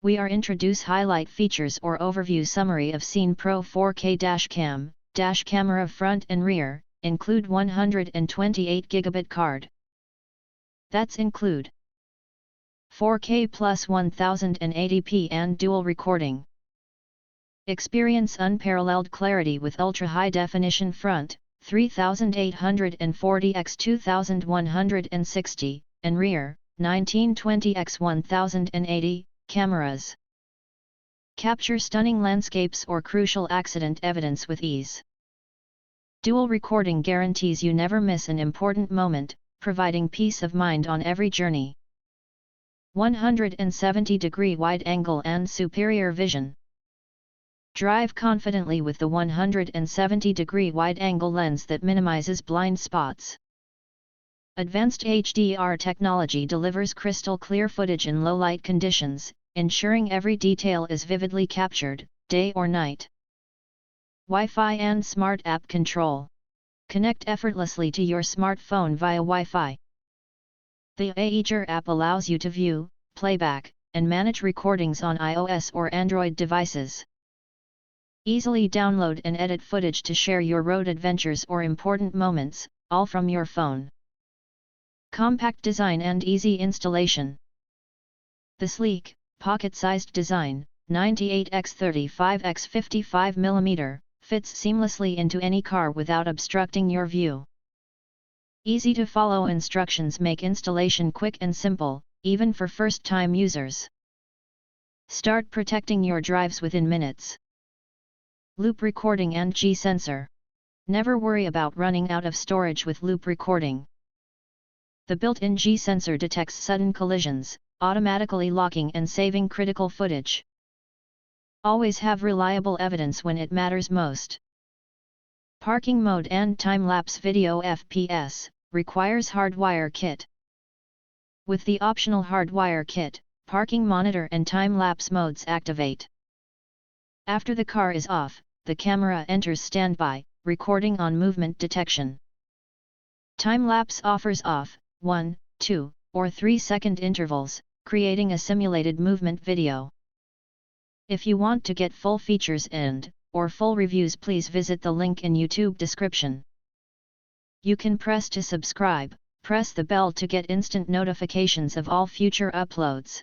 we are introduce highlight features or overview summary of SEENPRO 4K dashcam, dash camera front and rear, include 128 gigabit card. That's include 4K plus 1080p and dual recording. Experience unparalleled clarity with ultra-high definition front, 3840 x 2160, and rear, 1920 x 1080, cameras. Capture stunning landscapes or crucial accident evidence with ease. Dual recording guarantees you never miss an important moment, providing peace of mind on every journey. 170-degree wide angle and superior vision. Drive confidently with the 170-degree wide-angle lens that minimizes blind spots. Advanced HDR technology delivers crystal-clear footage in low-light conditions, ensuring every detail is vividly captured, day or night. Wi-Fi and Smart App Control. Connect effortlessly to your smartphone via Wi-Fi. The Aeger app allows you to view, playback, and manage recordings on iOS or Android devices. Easily download and edit footage to share your road adventures or important moments, all from your phone. Compact design and easy installation. The sleek, pocket-sized design, 98x35x55mm, fits seamlessly into any car without obstructing your view. Easy-to-follow instructions make installation quick and simple, even for first-time users. Start protecting your drives within minutes. Loop recording and G-sensor. Never worry about running out of storage with loop recording. The built-in G-sensor detects sudden collisions, automatically locking and saving critical footage. Always have reliable evidence when it matters most. Parking mode and time-lapse video FPS, requires hardwire kit. With the optional hardwire kit, parking monitor and time-lapse modes activate. After the car is off, the camera enters standby, recording on movement detection. Time-lapse offers off, 1, 2, or 3-second intervals, creating a simulated movement video. If you want to get full features or full reviews, please visit the link in YouTube description. You can press to subscribe, press the bell to get instant notifications of all future uploads.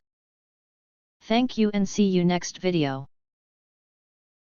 Thank you and see you next video.